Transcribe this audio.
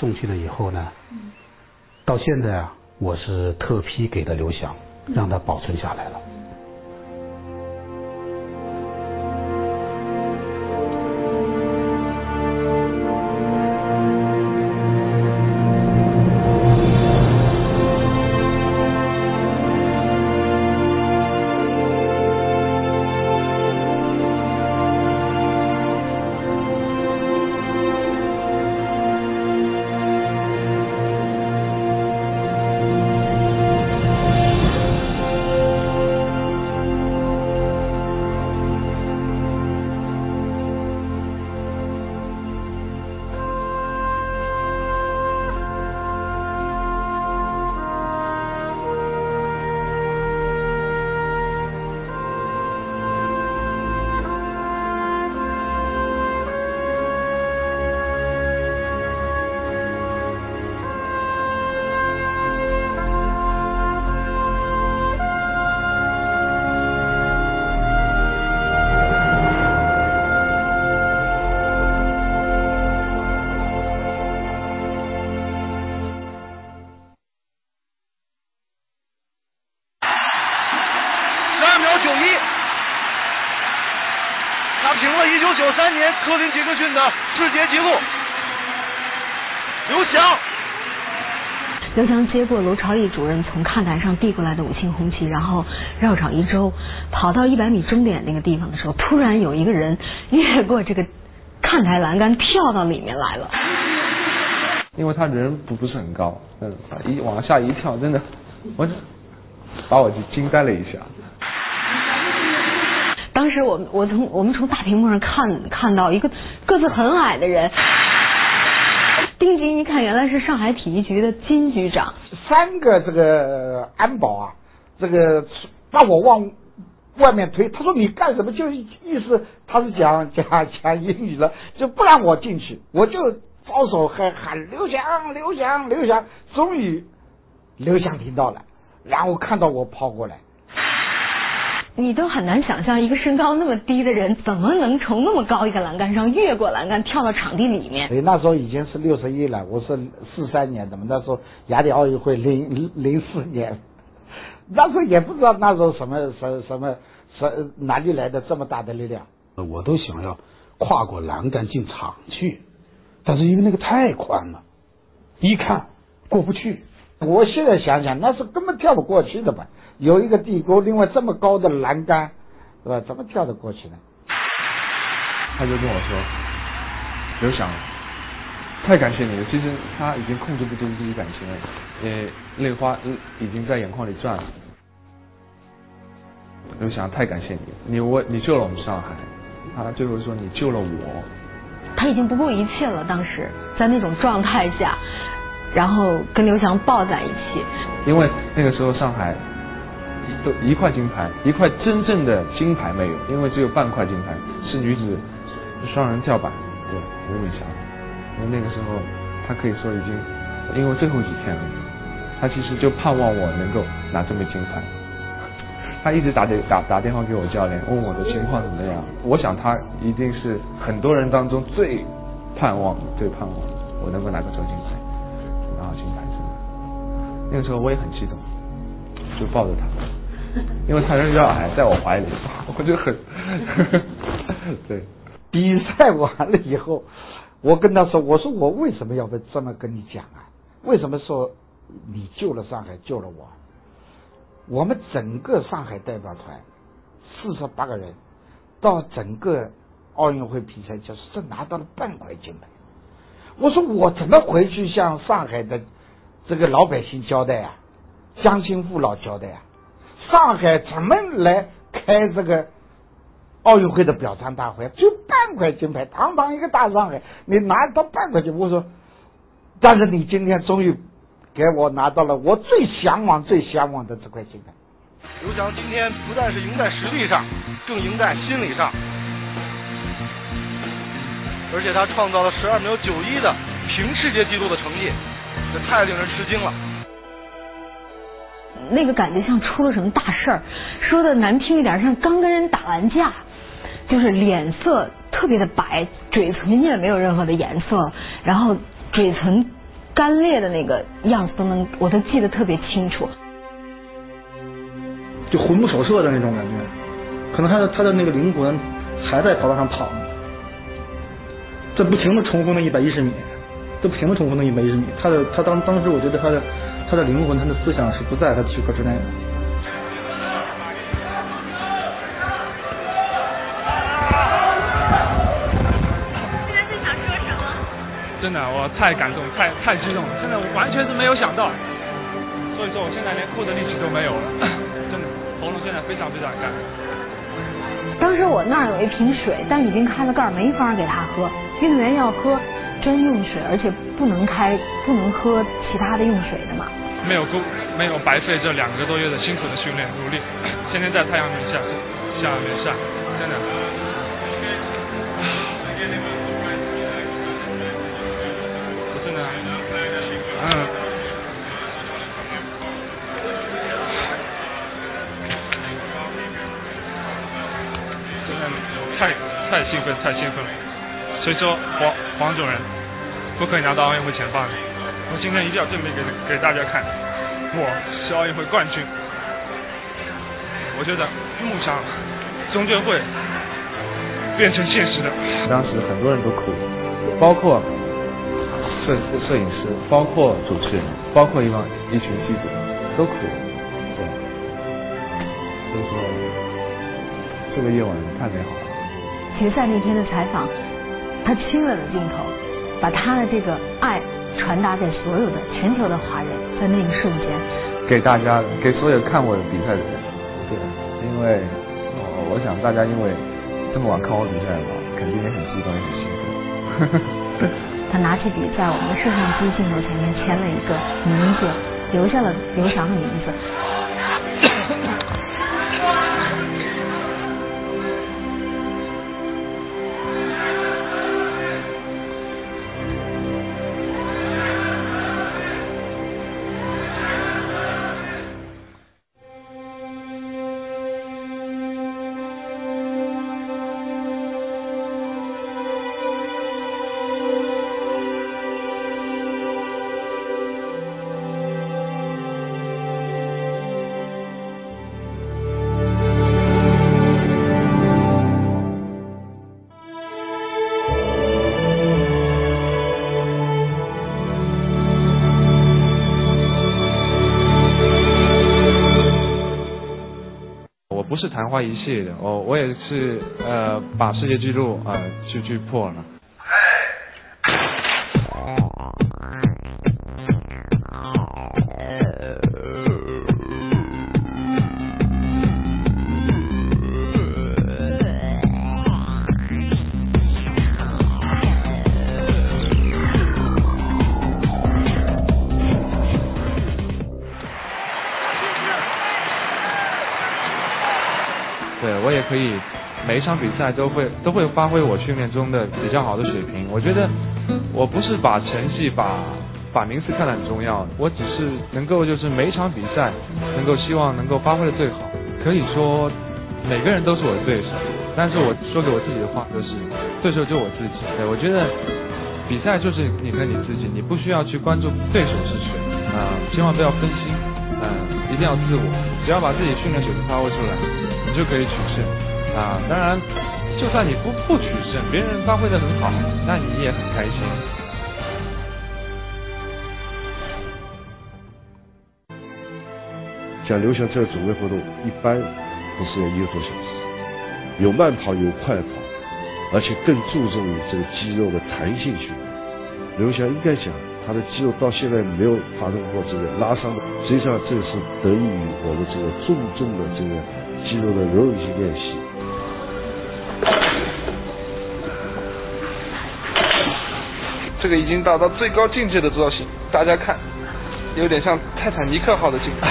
送去了以后呢，到现在啊，我是特批给的刘翔，让他保存下来了。打平了1993年科林杰克逊的世界纪录。刘翔接过娄朝义主任从看台上递过来的5星红旗，然后绕场1周，跑到100米终点那个地方的时候，突然有一个人越过这个看台栏杆跳到里面来了。因为他人不是很高，一往下一跳，真的，把我就惊呆了一下。当时我们从大屏幕上看到一个个子很矮的人，定睛一看，原来是上海体育局的金局长。3个这个安保啊，这个把我往外面推，他说你干什么？就意思他是讲英语了，就不让我进去，我就招手喊刘翔，刘翔，刘翔。终于刘翔听到了，然后看到我跑过来。你都很难想象一个身高那么低的人怎么能从那么高一个栏杆上越过栏杆跳到场地里面。所以那时候已经是61了，我是43年的嘛，那时候雅典奥运会04年，那时候也不知道那时候什么哪里来的这么大的力量。我都想要跨过栏杆进场去，但是因为那个太宽了，一看过不去。我现在想想，那是根本跳不过去的吧。有一个地沟，另外这么高的栏杆，是吧？怎么跳得过去呢？他就跟我说：“刘翔，太感谢你了。其实他已经控制不住自己感情了，泪花已经在眼眶里转了。刘翔，太感谢你，你救了我们上海。他最后说你救了我。他已经不顾一切了，当时在那种状态下，然后跟刘翔抱在一起。因为那个时候上海。”都1块金牌，1块真正的金牌没有，因为只有半块金牌，是女子双人跳板，对，吴敏霞。因为那个时候，她可以说已经，因为最后几天了，她其实就盼望我能够拿这枚金牌。她一直打电话给我教练，问我的情况怎么样。我想她一定是很多人当中最盼望我能够拿个金牌，拿好金牌真的。那个时候我也很激动，就抱着她。因为他人比较矮，在我怀里，我就很对。比赛完了以后，我跟他说：“我说我为什么要这么跟你讲啊？为什么说你救了上海，救了我？我们整个上海代表团48个人，到整个奥运会比赛就是拿到了半块金牌。我说我怎么回去向上海的这个老百姓交代啊？乡亲父老交代啊？上海怎么来开这个奥运会的表彰大会？就半块金牌，堂堂一个大上海，你拿到半块金。我说，但是你今天终于给我拿到了我最向往的这块金牌。刘翔今天不但是赢在实力上，更赢在心理上，而且他创造了12秒91的平世界纪录的成绩，这太令人吃惊了。那个感觉像出了什么大事儿，说的难听一点，像刚跟人打完架，就是脸色特别的白，嘴唇也没有任何的颜色，然后嘴唇干裂的那个样子我都记得特别清楚，就魂不守舍的那种感觉，可能他的那个灵魂还在跑道上跑，这不停的重复那110米，这不停的重复那110米，他当时我觉得他的灵魂，他的思想是不在他躯壳之内的。真的，我太感动，太激动了，真的，我完全是没有想到，所以说我现在连哭的力气都没有了，真的，喉咙现在非常非常干。当时我那儿有一瓶水，但已经开了盖，没法给他喝。运动员要喝专用水，而且不能喝其他的用水的嘛。没有白费这2个多月的辛苦的训练努力，天天在太阳下面晒，真的。真的太兴奋了，所以说黄种人不可以拿到奥运会前8名，我今天一定要证明给大家看，我是奥运会冠军。我觉得梦想终究会变成现实的。当时很多人都哭，包括摄影师，包括主持人，包括一群记者都哭了。对，所以说这个夜晚太美好了。决赛那天的采访，他亲吻了镜头，把他的这个爱传达给所有的全球的华人，在那一瞬间，给大家，给所有看我的比赛的人。对，因为我想大家因为这么晚看我比赛嘛，肯定也很激动，也很兴奋。他拿起笔在我们的摄像机镜头前面签了一个名字，留下了刘翔的名字。不是昙花一现的，我也是把世界纪录去破了。对，我也可以每一场比赛都会发挥我训练中的比较好的水平。我觉得我不是把成绩把名次看得很重要，我只是能够就是每一场比赛希望能够发挥的最好。可以说每个人都是我的对手，但是我说给我自己的话就是对手就我自己。对，我觉得比赛就是你跟你自己，你不需要去关注对手是谁千万不要分心一定要自我，只要把自己训练水平发挥出来，你就可以取胜当然就算你不取胜，别人发挥得很好，那你也很开心。像刘翔这个种类活动一般不是1个多小时，有慢跑有快跑，而且更注重于这个肌肉的弹性训练。刘翔应该讲他的肌肉到现在没有发生过这个拉伤的，实际上这个是得益于我们这个重的这个肌肉的柔韧性练习。这个已经达到最高境界的造型，大家看，有点像泰坦尼克号的镜头。